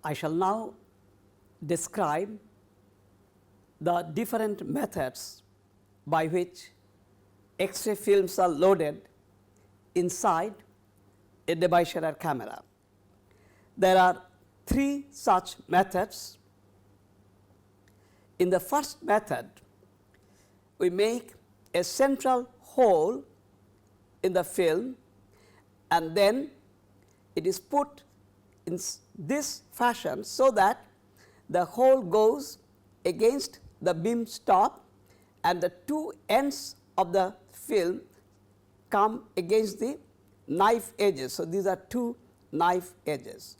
I shall now describe the different methods by which X-ray films are loaded inside a Debye Sherrer camera. There are three such methods. In the first method, we make a central hole in the film, and then it is put in this fashion so that the hole goes against the beam stop and the two ends of the film come against the knife edges. So, these are two knife edges.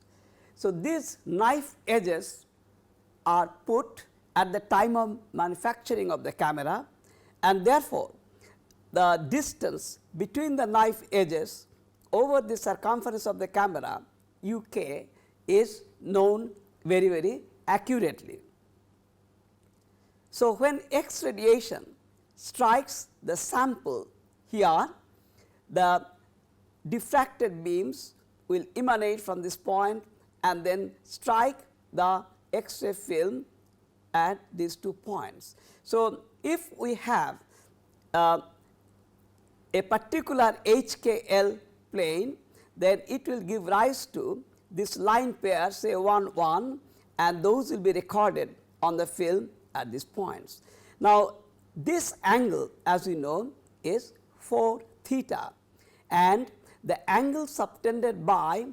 So, these knife edges are put at the time of manufacturing of the camera, and therefore, the distance between the knife edges over the circumference of the camera UK is known very, very accurately. So, when X radiation strikes the sample here, the diffracted beams will emanate from this point and then strike the X-ray film at these 2 points. So, if we have a particular HKL plane, then it will give rise to this line pair, say 1 1, and those will be recorded on the film at these points. Now, this angle, as we know, is 4 theta, and the angle subtended by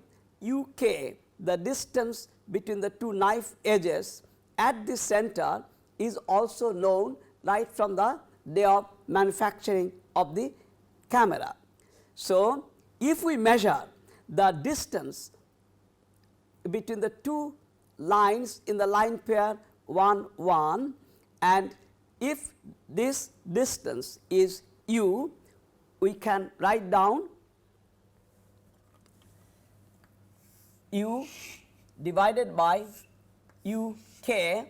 UK, the distance between the two knife edges at the center, is also known right from the day of manufacturing of the camera. So, if we measure the distance between the two lines in the line pair 1 1, and if this distance is u, we can write down u divided by UK,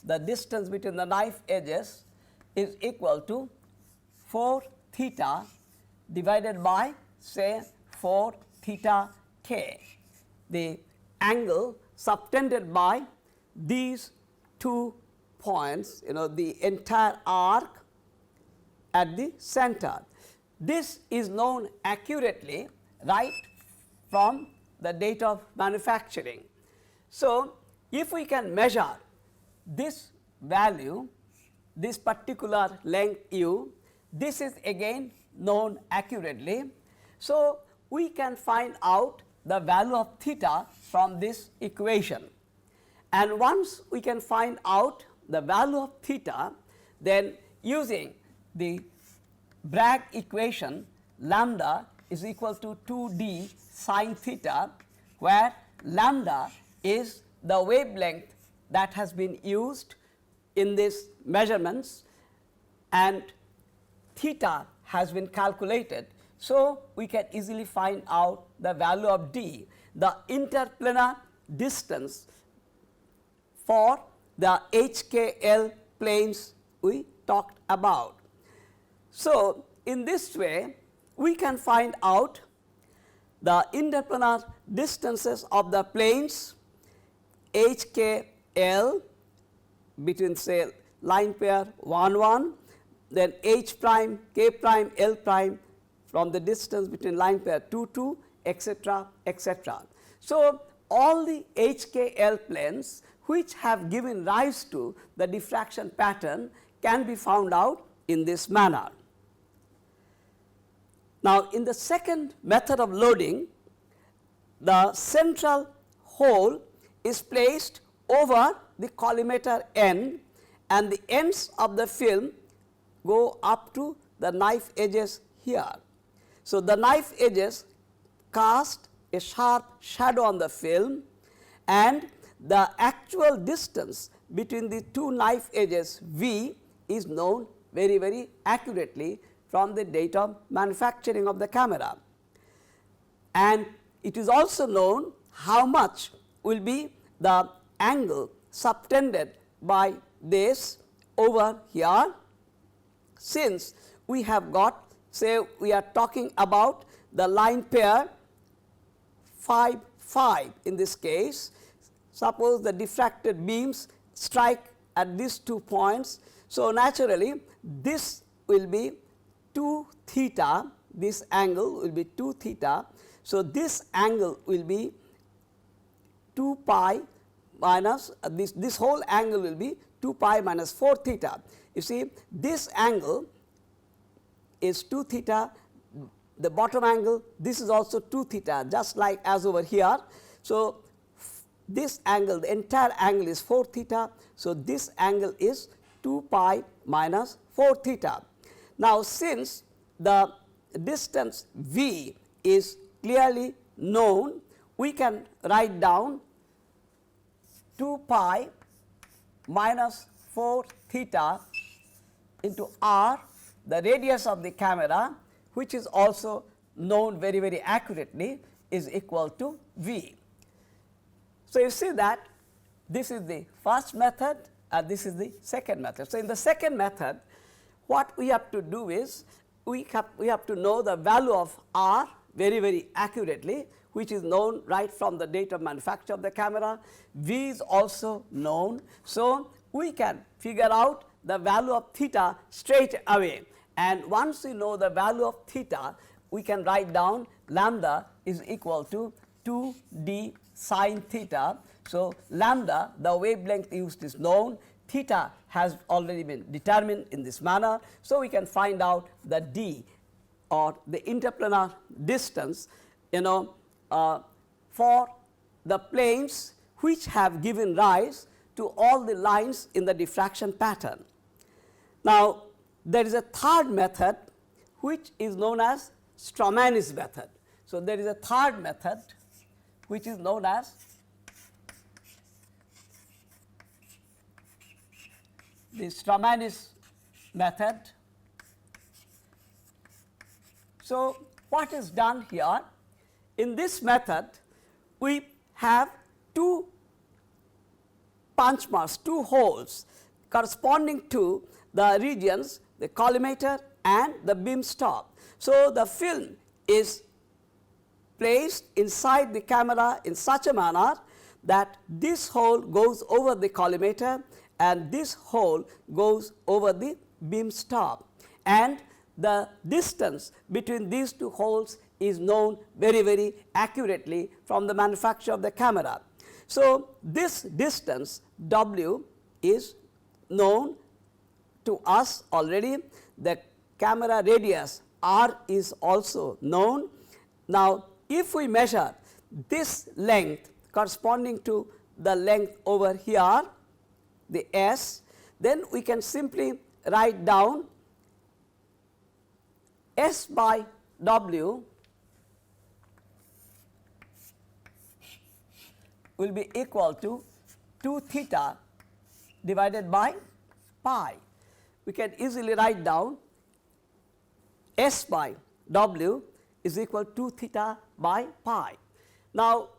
the distance between the knife edges, is equal to 4 theta divided by, say, 4 theta k, the angle subtended by these 2 points, the entire arc at the center. This is known accurately right from the date of manufacturing. So, if we can measure this value, this particular length u, this is again known accurately. So, we can find out the value of theta from this equation, and once we can find out the value of theta, then using the Bragg equation, lambda is equal to 2d sin theta, where lambda is the wavelength that has been used in these measurements and theta has been calculated. So, we can easily find out the value of d, the interplanar distance for the HKL planes we talked about. So, in this way we can find out the interplanar distances of the planes HKL between, say, line pair 1 1, then H prime, K prime, L prime from the distance between line pair 2 2, etc., etc. So, all the HKL planes which have given rise to the diffraction pattern can be found out in this manner. Now, in the second method of loading, the central hole is placed over the collimator end, and the ends of the film go up to the knife edges here. So, the knife edges cast a sharp shadow on the film, and the actual distance between the two knife edges V is known very, very accurately from the date of manufacturing of the camera. And it is also known how much will be the angle subtended by this over here, since we have got, say, we are talking about the line pair 5 5 in this case. suppose the diffracted beams strike at these 2 points. So, naturally this will be 2 theta, this angle will be 2 theta. So, this angle will be 2 pi minus this whole angle will be 2 pi minus 4 theta. You see, this angle is 2 theta, the bottom angle, this is also 2 theta, just like as over here. So, this angle, the entire angle is 4 theta. So, this angle is 2 pi minus 4 theta. Now, since the distance v is clearly known, we can write down 2 pi minus 4 theta into r, the radius of the camera, which is also known very, very accurately, is equal to v. So, you see that this is the first method and this is the second method. So, in the second method, what we have to do is we have to know the value of r very, very accurately, which is known right from the date of manufacture of the camera. V is also known. So, we can figure out the value of theta straight away, and once we know the value of theta, we can write down lambda is equal to 2 d sin theta. So, lambda, the wavelength used, is known, theta has already been determined in this manner. So, we can find out the d or the interplanar distance, for the planes which have given rise to all the lines in the diffraction pattern. Now, there is a third method which is known as Stromanis method. So, there is a third method which is known as the Stromanis method. So, what is done here? In this method, we have 2 punch marks, 2 holes corresponding to the regions, the collimator and the beam stop. So, the film is placed inside the camera in such a manner that this hole goes over the collimator and this hole goes over the beam stop, and the distance between these 2 holes is known very, very accurately from the manufacture of the camera. So, this distance w is known to us already, the camera radius r is also known. Now, if we measure this length corresponding to the length over here, the s, then we can simply write down s by w will be equal to 2 theta divided by pi. We can easily write down s by w is equal to 2 theta by pi. Now,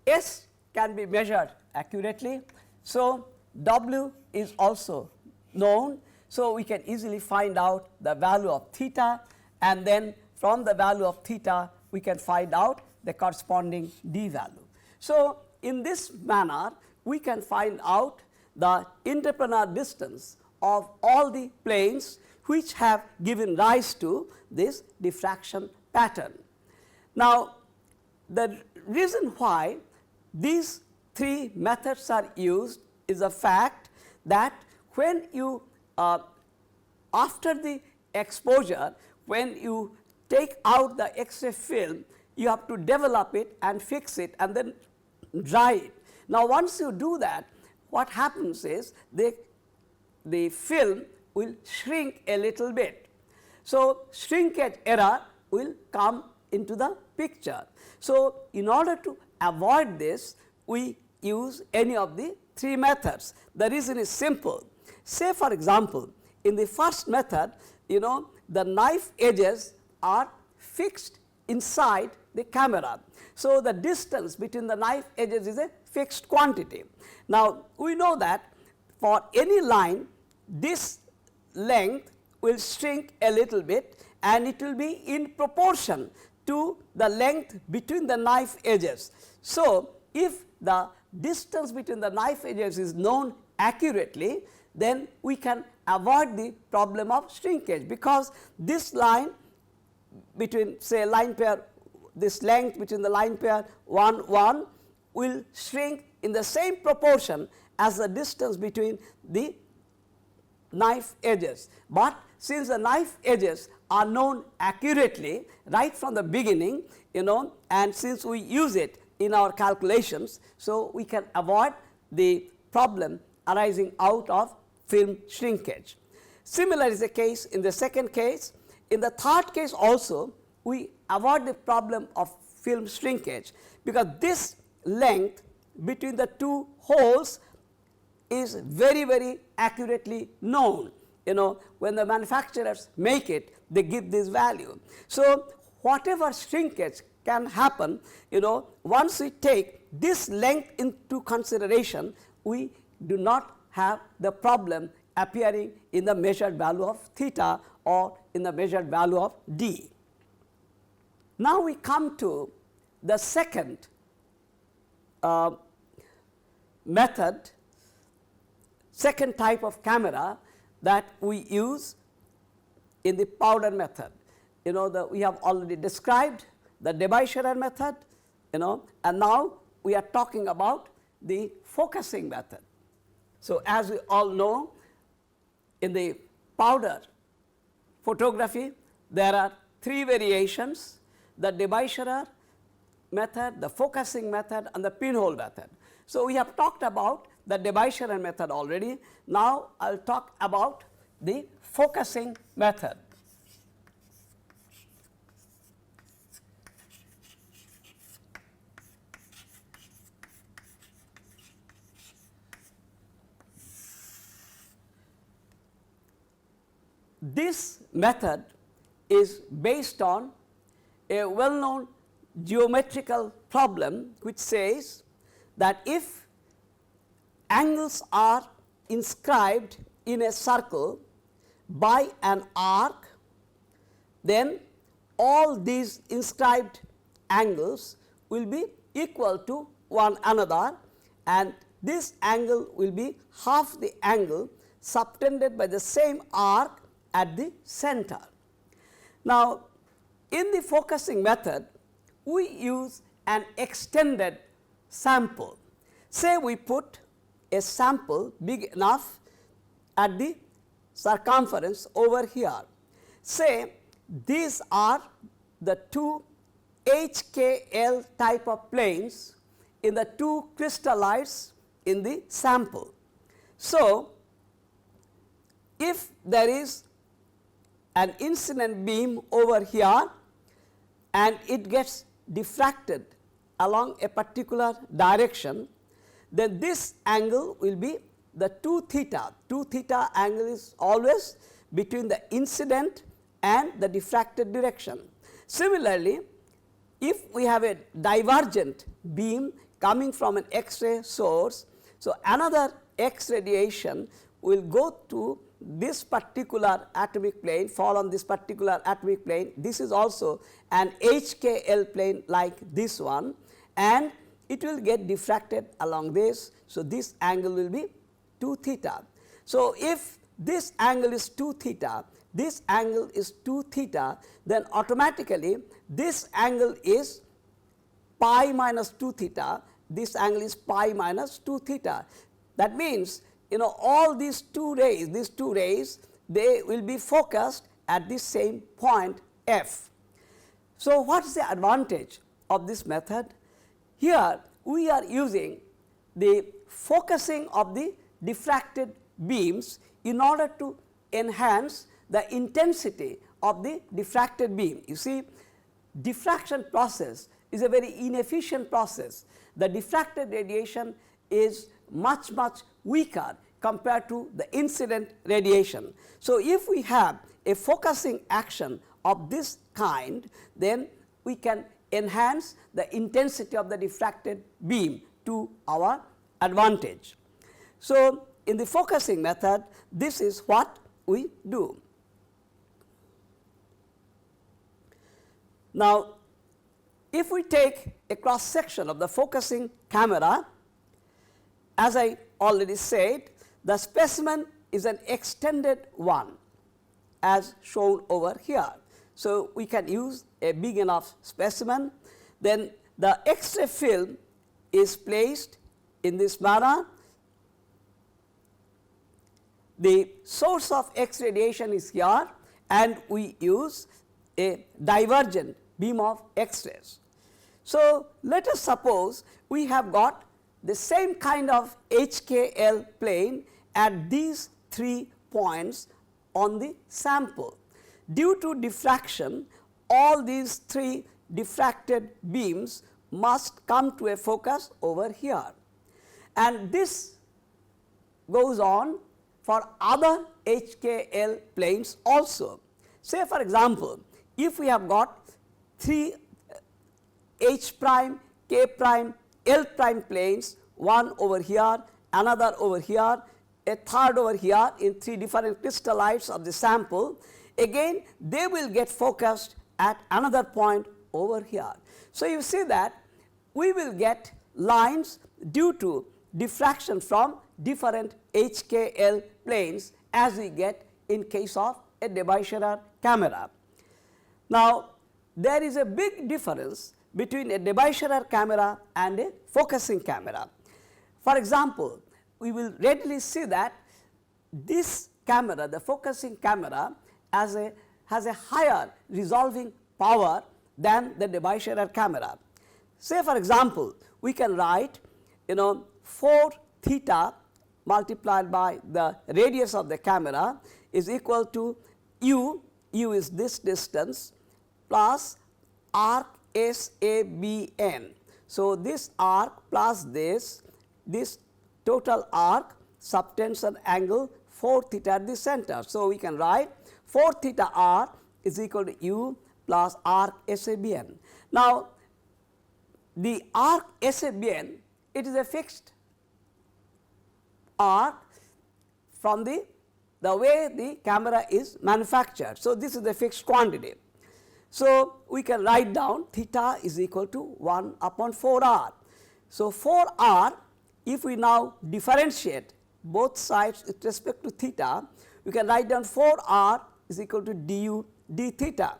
s can be measured accurately. So, w is also known. So, we can easily find out the value of theta, and then from the value of theta we can find out the corresponding d value. So, in this manner we can find out the interplanar distance of all the planes which have given rise to this diffraction pattern. Now, the reason why these 3 methods are used is the fact that when you after the exposure, when you take out the X-ray film, you have to develop it and fix it and then dry it. Now, once you do that, what happens is the film will shrink a little bit. So, shrinkage error will come into the picture. So, in order to avoid this, we use any of the 3 methods. The reason is simple. Say for example, in the first method, the knife edges are fixed inside the camera. So, the distance between the knife edges is a fixed quantity. Now, we know that for any line, this length will shrink a little bit and it will be in proportion to the length between the knife edges. So, if the distance between the knife edges is known accurately, then we can avoid the problem of shrinkage, because this line between, say, line pair, this length between the line pair 1 1 will shrink in the same proportion as the distance between the knife edges. But since the knife edges are known accurately right from the beginning, and since we use it in our calculations, so we can avoid the problem arising out of film shrinkage. Similar is the case in the second case. In the third case also, we avoid the problem of film shrinkage, because this length between the two holes is very, very accurately known. When the manufacturers make it, they give this value. So, whatever shrinkage can happen, once we take this length into consideration, we do not have the problem appearing in the measured value of theta or in the measured value of d. Now, we come to the second method, second type of camera that we use in the powder method. We have already described the Debye Sherrer method, and now we are talking about the focusing method. So, as we all know, in the powder photography, there are three variations: the Debye Sherrer method, the focusing method, and the pinhole method. So, we have talked about the Debye Sherrer method already. Now, I will talk about the focusing method. This method is based on a well known geometrical problem, which says that if angles are inscribed in a circle by an arc, then all these inscribed angles will be equal to one another, and this angle will be half the angle subtended by the same arc at the center. Now, in the focusing method, we use an extended sample. Say we put a sample big enough at the circumference over here. Say these are the two HKL type of planes in the two crystallites in the sample. So, if there is an incident beam over here and it gets diffracted along a particular direction, then this angle will be the 2 theta. 2 theta angle is always between the incident and the diffracted direction. Similarly, if we have a divergent beam coming from an X-ray source, so another X radiation will go to this particular atomic plane, fall on this particular atomic plane. This is also an HKL plane like this one, and it will get diffracted along this. So, this angle will be 2 theta. So, if this angle is 2 theta, this angle is 2 theta, then automatically this angle is pi minus 2 theta, this angle is pi minus 2 theta. That means, all these two rays, they will be focused at the same point F. So, what is the advantage of this method? Here we are using the focusing of the diffracted beams in order to enhance the intensity of the diffracted beam. You see, diffraction process is a very inefficient process. The diffracted radiation is much weaker compared to the incident radiation. So, if we have a focusing action of this kind, then we can enhance the intensity of the diffracted beam to our advantage. So, in the focusing method, this is what we do. Now, if we take a cross section of the focusing camera, as I already said, the specimen is an extended one as shown over here. So, we can use a big enough specimen, then the X-ray film is placed in this manner. The source of X radiation is here and we use a divergent beam of X-rays. So, let us suppose we have got the same kind of HKL plane at these 3 points on the sample. Due to diffraction, all these 3 diffracted beams must come to a focus over here, and this goes on for other HKL planes also. Say for example, if we have got 3 H prime, K prime, L prime planes, one over here, another over here, a third over here in 3 different crystallites of the sample, again they will get focused at another point over here. So, you see that we will get lines due to diffraction from different HKL planes as we get in case of a Debye Sherrer camera. Now, there is a big difference between a Debye Sherrer camera and a focusing camera. For example, we will readily see that this camera, the focusing camera, has a higher resolving power than the Debye Sherrer camera. Say for example, we can write 4 theta multiplied by the radius of the camera is equal to u is this distance, plus arc SABN. So, this arc plus this total arc subtends an angle 4 theta at the center. So, we can write 4 theta r is equal to u plus arc SABN. Now, the arc SABN, it is a fixed arc from the way the camera is manufactured. So, this is the fixed quantity. So, we can write down theta is equal to 1 upon 4 r. So, 4 r, if we now differentiate both sides with respect to theta, we can write down 4 r is equal to du d theta.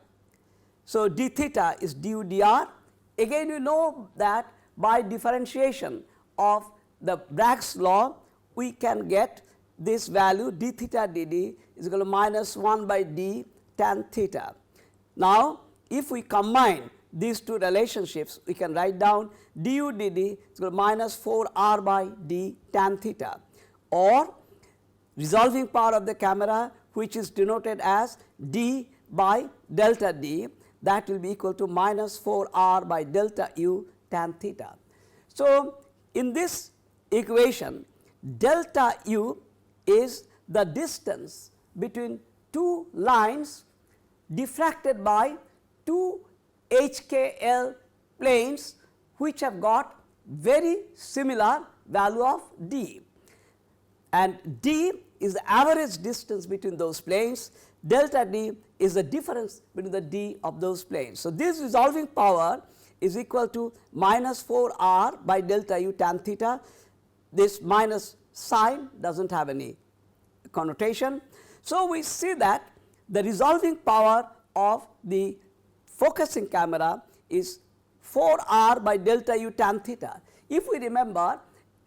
So, d theta is du dr. Again you know that by differentiation of the Bragg's law, we can get this value d theta dd is equal to minus 1 by d tan theta. Now, if we combine these two relationships, we can write down du dd is equal to minus 4 r by d tan theta, or resolving power of the camera, which is denoted as d by delta d, that will be equal to minus 4 r by delta u tan theta. So, in this equation, delta u is the distance between 2 lines diffracted by 2 HKL planes which have got very similar value of d, and d is the average distance between those planes, delta d is the difference between the d of those planes. So, this resolving power is equal to minus 4 r by delta u tan theta. This minus sign does not have any connotation. So, we see that the resolving power of the focusing camera is 4 r by delta u tan theta. If we remember,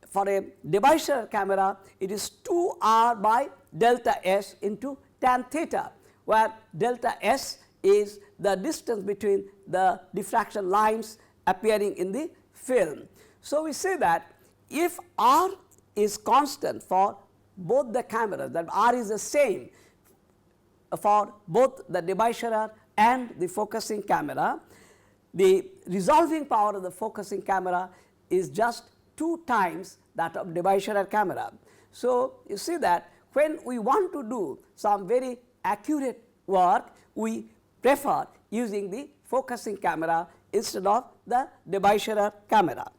for a Debye Sherrer camera, it is 2 r by delta s into tan theta, where delta s is the distance between the diffraction lines appearing in the film. So, we say that if r is constant for both the cameras, that r is the same for both the Debye Sherrer and the focusing camera, the resolving power of the focusing camera is just 2 times that of Debye Sherrer camera. So, you see that when we want to do some very accurate work, we prefer using the focusing camera instead of the Debye Sherrer camera.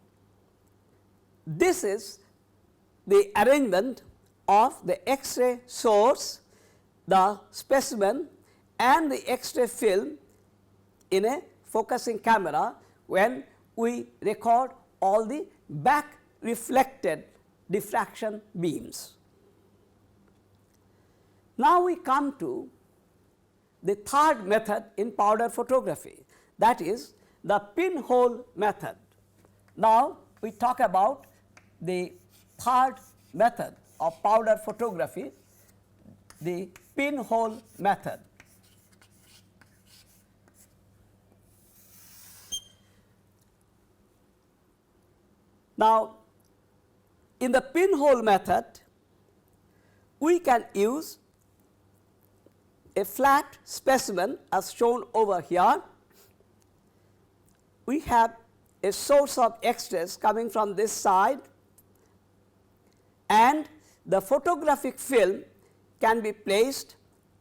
This is the arrangement of the X-ray source, the specimen and the X-ray film in a focusing camera when we record all the back reflected diffraction beams. Now we come to the third method in powder photography, that is the pinhole method. Now we talk about the third method of powder photography, the pinhole method. Now, in the pinhole method, we can use a flat specimen as shown over here. We have a source of X-rays coming from this side, and the photographic film can be placed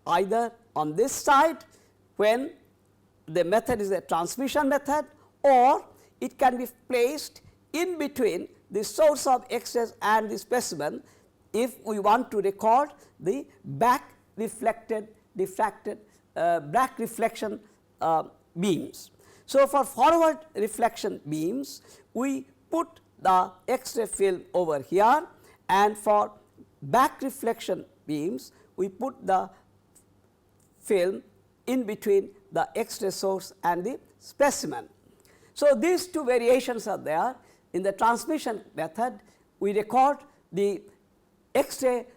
either on this side when the method is a transmission method, or it can be placed in between the source of X-rays and the specimen if we want to record the back reflected back reflection beams. So, for forward reflection beams, we put the X-ray film over here, and for back reflection beams, we put the film in between the X-ray source and the specimen. So, these two variations are there. In the transmission method, we record the X-ray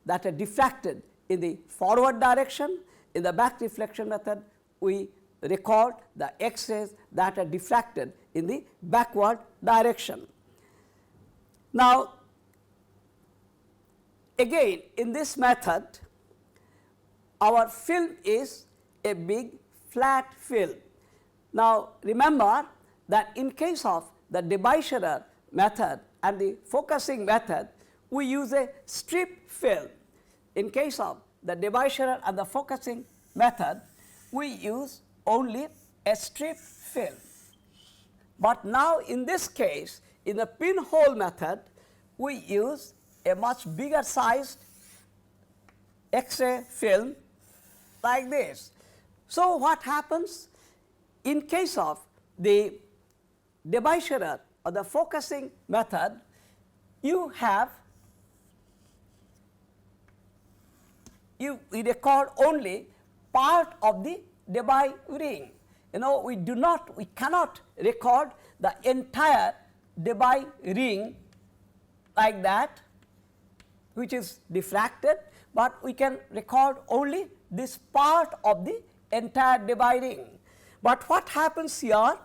that are diffracted in the forward direction. In the back reflection method, we record the X-rays that are diffracted in the backward direction. Now, again in this method, our film is a big flat film. Now, remember that in case of the Debye Sherrer method and the focusing method, we use a strip film. In case of the Debye Sherrer and the focusing method, we use only a strip film. But now in this case, in the pinhole method, we use a much bigger sized X-ray film like this. So, what happens in case of the Debye Sherrer or the focusing method, you record only part of the Debye ring. We cannot record the entire Debye ring like that, which is diffracted, but we can record only this part of the entire Debye ring. But what happens here,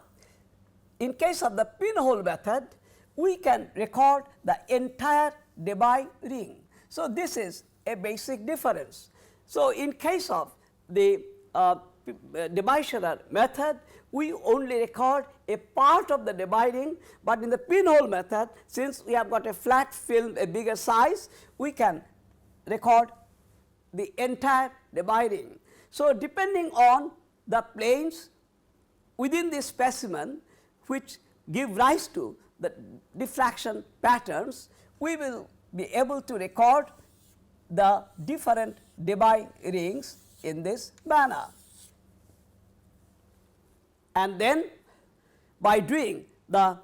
in case of the pinhole method, we can record the entire Debye ring. So, this is a basic difference. So, in case of the Debye Sherrer method, we only record a part of the Debye ring, but in the pinhole method, since we have got a flat film, a bigger size, we can record the entire Debye ring. So, depending on the planes within the specimen which give rise to the diffraction patterns, we will be able to record the different Debye rings in this manner. And then by doing the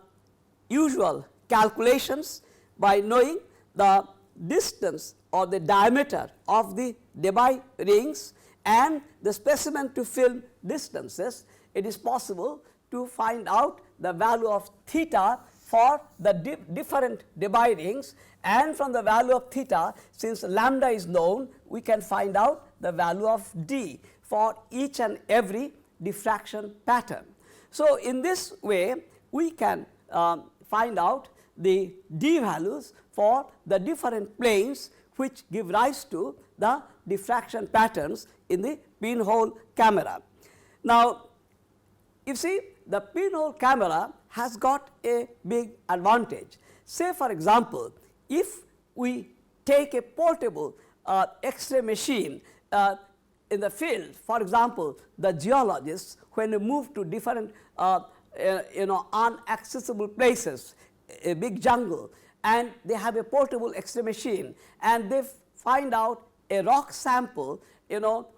usual calculations, by knowing the distance or the diameter of the Debye rings and the specimen to film distances, it is possible to find out the value of theta for the different Debye rings, and from the value of theta, since lambda is known, we can find out the value of d for each and every diffraction pattern. So, in this way we can find out the d values for the different planes which give rise to the diffraction patterns in the pinhole camera. Now, you see, the pinhole camera has got a big advantage. Say for example, if we take a portable X-ray machine in the field, for example, the geologists, when they move to different inaccessible places, a big jungle, and they have a portable X-ray machine, and they find out a rock sample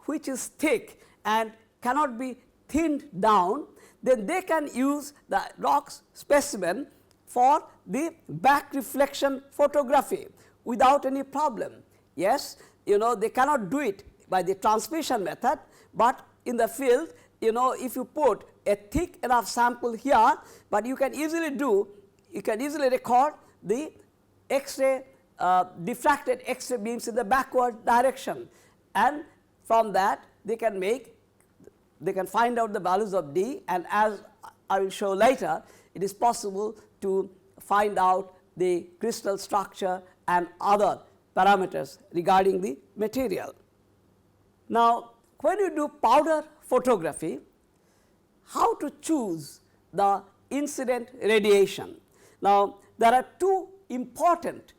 which is thick and cannot be thinned down, then they can use the rock specimen for the back reflection photography without any problem. Yes, they cannot do it by the transmission method, but in the field, if you put a thick enough sample here, but you can easily record the X-ray, diffracted X-ray beams in the backward direction, and from that they can find out the values of D, and as I will show later, it is possible to find out the crystal structure and other parameters regarding the material. Now, when you do powder photography, how to choose the incident radiation? Now, there are two important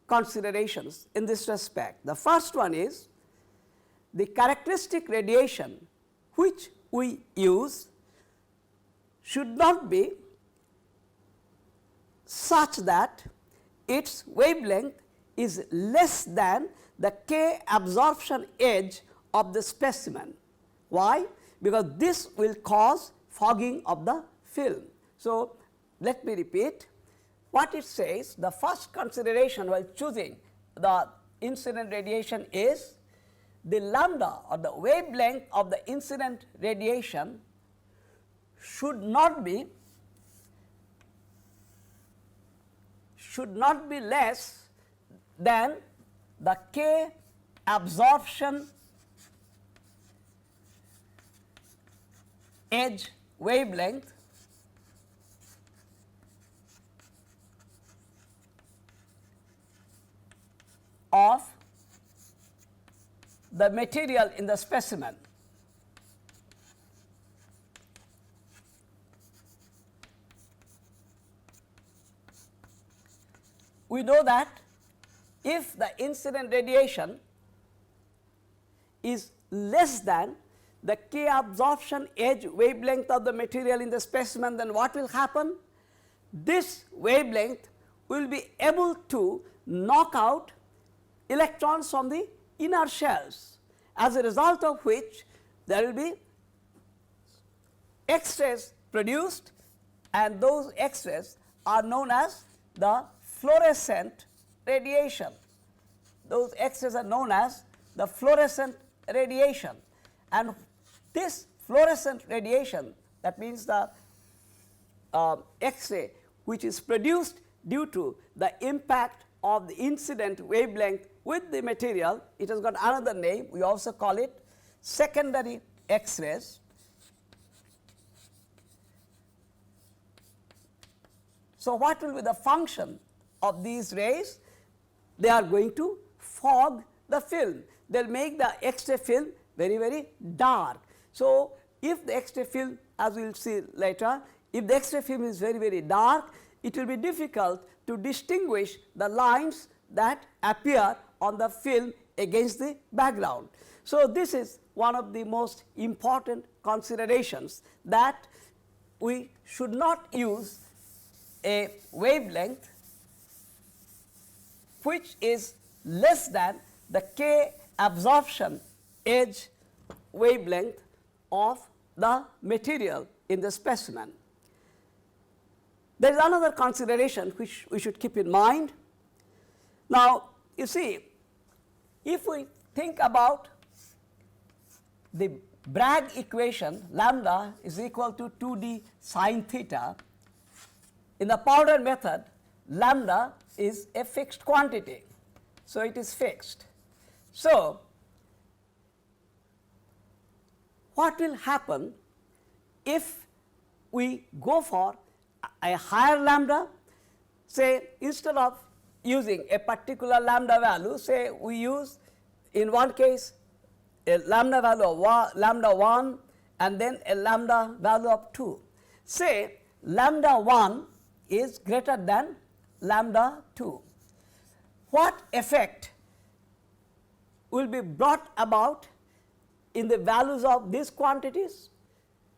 considerations in this respect. The first one is the characteristic radiation which we use should not be such that its wavelength is less than the K absorption edge of the specimen. Why? Because this will cause fogging of the film. So, let me repeat what it says. The first consideration while choosing the incident radiation is the lambda or the wavelength of the incident radiation should not be less than the K absorption edge wavelength of the material in the specimen. We know that if the incident radiation is less than the K absorption edge wavelength of the material in the specimen, then what will happen? This wavelength will be able to knock out electrons from the inner shells, as a result of which there will be X-rays produced, and those X-rays are known as the fluorescent radiation. Those X-rays are known as the fluorescent radiation, and this fluorescent radiation, that means the X-ray which is produced due to the impact of the incident wavelength with the material, it has got another name, we also call it secondary X-rays. So, what will be the function of these rays? They are going to fog the film, they will make the X-ray film very, very dark. So, if the X-ray film, as we will see later, if the X-ray film is very, very dark, it will be difficult to distinguish the lines that appear on the film against the background. So, this is one of the most important considerations, that we should not use a wavelength which is less than the K absorption edge wavelength of the material in the specimen. There is another consideration which we should keep in mind. Now, you see, if we think about the Bragg equation, lambda is equal to 2d sin theta, in the powder method, lambda is a fixed quantity. So, it is fixed. So, what will happen if we go for a higher lambda? Say, instead of using a particular lambda value, say we use in one case a lambda value of lambda 1 and then a lambda value of 2. Say lambda 1 is greater than lambda 2. What effect will be brought about in the values of these quantities?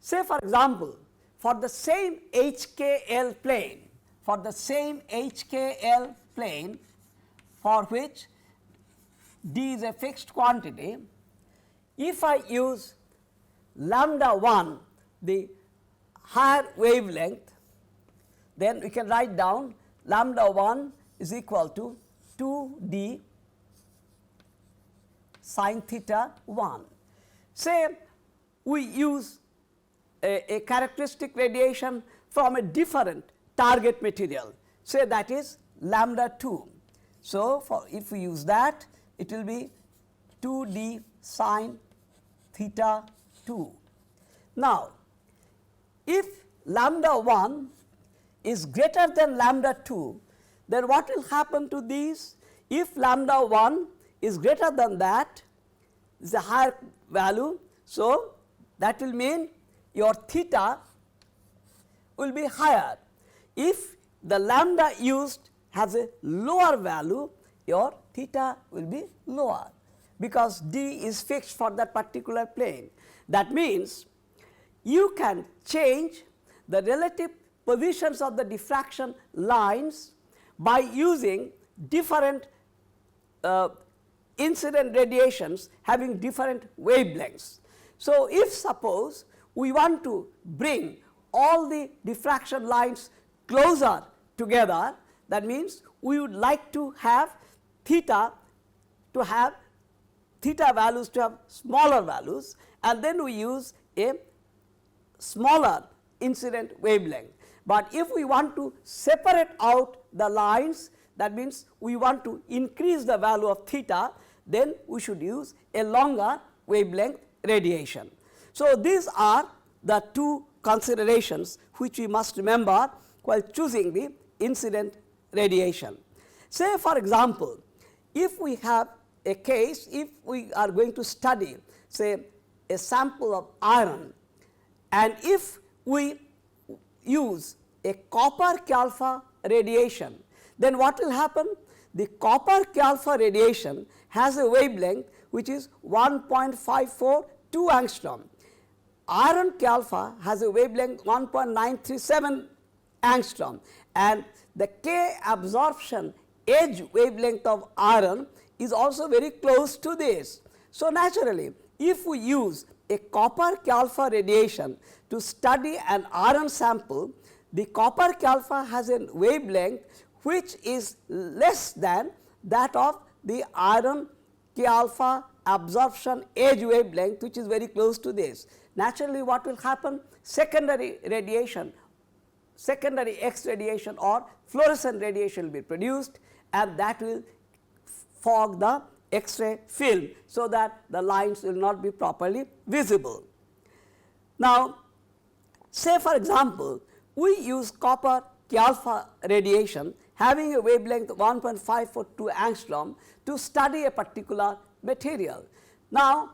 Say for example, for the same HKL plane, for which D is a fixed quantity, if I use lambda 1, the higher wavelength, then we can write down lambda 1 is equal to 2d sin theta 1. Say we use a characteristic radiation from a different target material, say that is lambda 2. So, if we use that, it will be 2d sin theta 2. Now, if lambda 1 is greater than lambda 2, then what will happen to these? If lambda 1 is greater than that, is a higher value, so that will mean your theta will be higher. If the lambda used has a lower value, your theta will be lower, because d is fixed for that particular plane. That means you can change the relative positions of the diffraction lines by using different incident radiations having different wavelengths. So, if suppose we want to bring all the diffraction lines closer together, that means we would like to have theta values to have smaller values, and then we use a smaller incident wavelength. But if we want to separate out the lines, that means we want to increase the value of theta, then we should use a longer wavelength radiation. So, these are the two considerations which we must remember while choosing the incident radiation. Say for example, if we have a case, if we are going to study say a sample of iron, and if we use a copper K alpha radiation, then what will happen? The copper K alpha radiation has a wavelength which is 1.542 angstrom. Iron K alpha has a wavelength 1.937 angstrom, and the K absorption edge wavelength of iron is also very close to this. So, naturally, if we use a copper K alpha radiation to study an iron sample, the copper K alpha has a wavelength which is less than that of the iron K alpha absorption edge wavelength, which is very close to this. Naturally, what will happen? Secondary radiation, secondary X radiation or fluorescent radiation will be produced, and that will fog the X-ray film, so that the lines will not be properly visible. Now, say for example, we use copper K alpha radiation having a wavelength 1.542 angstrom to study a particular material. Now,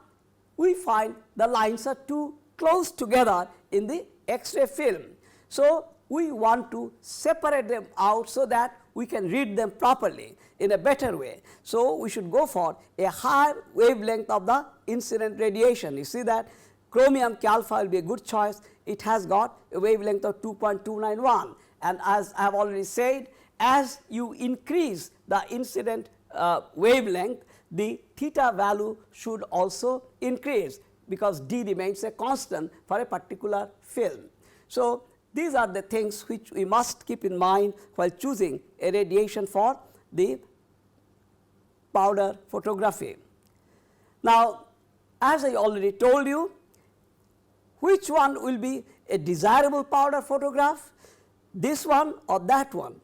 we find the lines are too close together in the X-ray film. So, we want to separate them out so that we can read them properly in a better way. So, we should go for a higher wavelength of the incident radiation. You see that chromium K alpha will be a good choice. It has got a wavelength of 2.291, and as I have already said, as you increase the incident wavelength, the theta value should also increase, because d remains a constant for a particular film. So, these are the things which we must keep in mind while choosing a radiation for the powder photography. Now, as I already told you, which one will be a desirable powder photograph, this one or that one?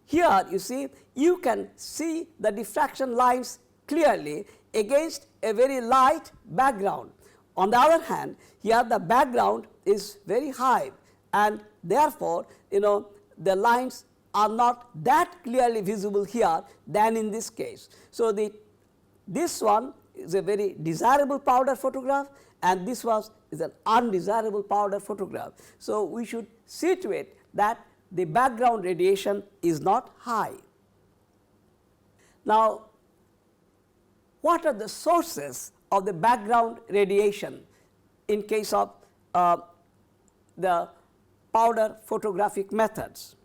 Here you see, you can see the diffraction lines clearly against a very light background. On the other hand, here the background is very high, and therefore, the lines are not that clearly visible here than in this case. So, this one is a very desirable powder photograph, and this is an undesirable powder photograph. So, we should see to it that the background radiation is not high. Now, what are the sources of the background radiation in case of the powder photographic methods?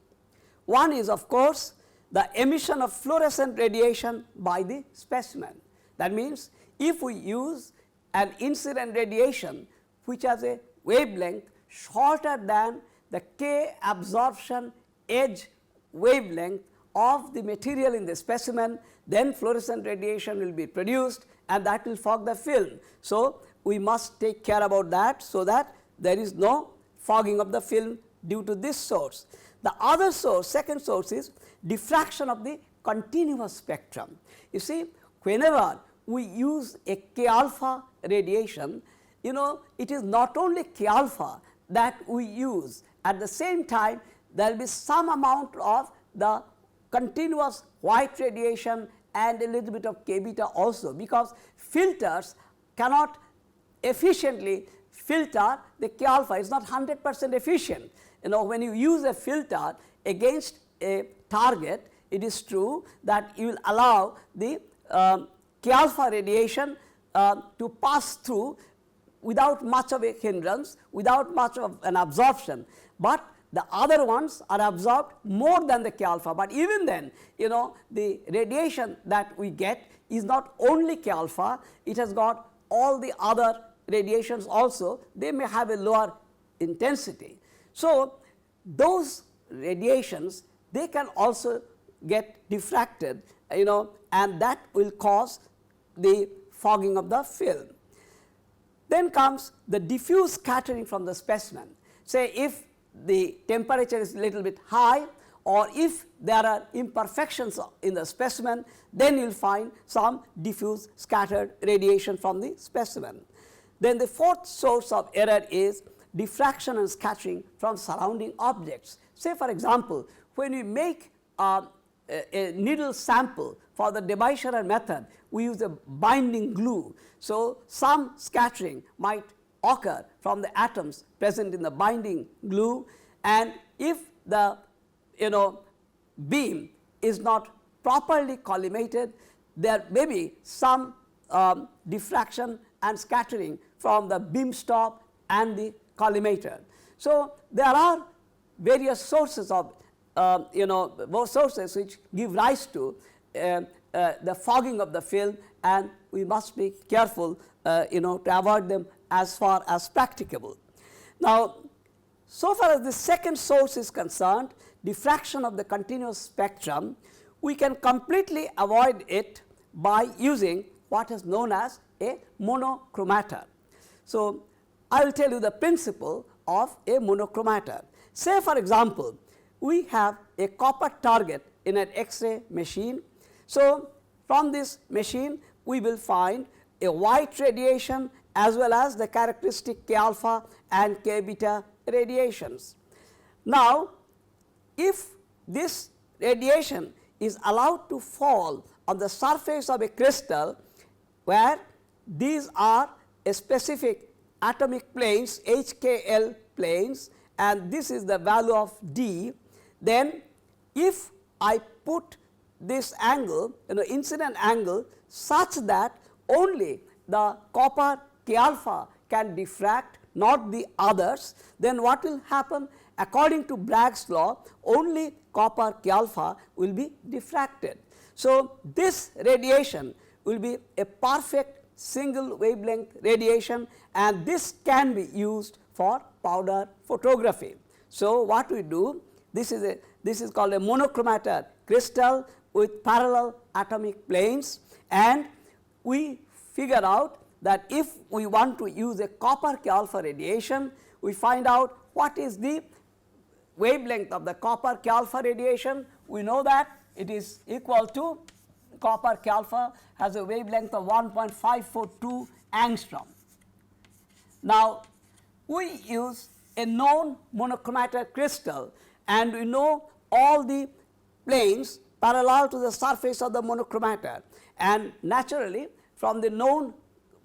One is of course the emission of fluorescent radiation by the specimen. That means, if we use an incident radiation which has a wavelength shorter than the K absorption edge wavelength of the material in the specimen, then fluorescent radiation will be produced and that will fog the film. So, we must take care about that, so that there is no fogging of the film due to this source. The other source, second source, is diffraction of the continuous spectrum. You see, whenever we use a K alpha radiation, you know, it is not only K alpha that we use, at the same time there will be some amount of the continuous white radiation and a little bit of K beta also, because filters cannot efficiently filter the K alpha. It is not 100% efficient. You know, when you use a filter against a target, it is true that you will allow the K alpha radiation to pass through without much of a hindrance, without much of an absorption, but the other ones are absorbed more than the K alpha. But even then, you know, the radiation that we get is not only K alpha, it has got all the other radiations also. They may have a lower intensity. So, those radiations, they can also get diffracted, you know, and that will cause the fogging of the film. Then comes the diffuse scattering from the specimen. Say if the temperature is little bit high, or if there are imperfections in the specimen, then you will find some diffuse scattered radiation from the specimen. Then the fourth source of error is diffraction and scattering from surrounding objects. Say for example, when we make a needle sample for the Debye Sherrer method, we use a binding glue. So, some scattering might occur from the atoms present in the binding glue, and if the beam is not properly collimated, there may be some diffraction and scattering from the beam stop and the collimator. So, there are various sources of sources which give rise to the fogging of the film, and we must be careful to avoid them as far as practicable. Now, so far as the second source is concerned, diffraction of the continuous spectrum, we can completely avoid it by using what is known as a monochromator. So, I will tell you the principle of a monochromator. Say for example, we have a copper target in an X-ray machine. So, from this machine we will find a white radiation as well as the characteristic K alpha and K beta radiations. Now, if this radiation is allowed to fall on the surface of a crystal where these are a specific atomic planes, HKL planes, and this is the value of D, then if I put this angle, incident angle, such that only the copper K alpha can diffract, not the others, then what will happen? According to Bragg's law, only copper K alpha will be diffracted. So, this radiation will be a perfect single wavelength radiation, and this can be used for powder photography. So, what we do, this is called a monochromator crystal with parallel atomic planes, and we figure out that if we want to use a copper K alpha radiation, we find out what is the wavelength of the copper K alpha radiation. We know that it is equal to, copper K alpha has a wavelength of 1.542 angstrom. Now, we use a known monochromator crystal, and we know all the planes parallel to the surface of the monochromator, and naturally from the known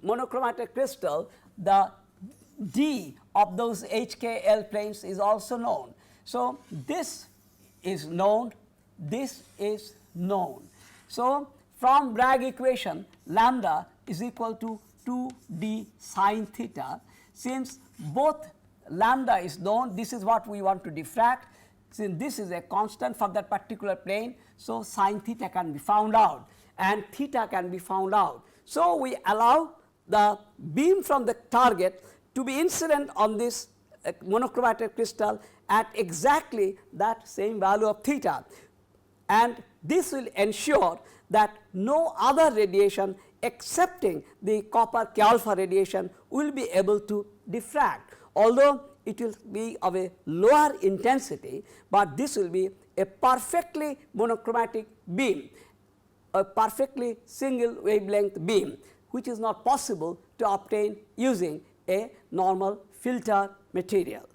monochromator crystal, the D of those HKL planes is also known. So, this is known, this is known. So, from Bragg equation, lambda is equal to 2d sin theta. Since both lambda is known, this is what we want to diffract. Since this is a constant for that particular plane, so sin theta can be found out and theta can be found out. So, we allow the beam from the target to be incident on this monochromatic crystal at exactly that same value of theta, and this will ensure that no other radiation excepting the copper K alpha radiation will be able to diffract, although it will be of a lower intensity, but this will be a perfectly monochromatic beam, a perfectly single wavelength beam, which is not possible to obtain using a normal filter material.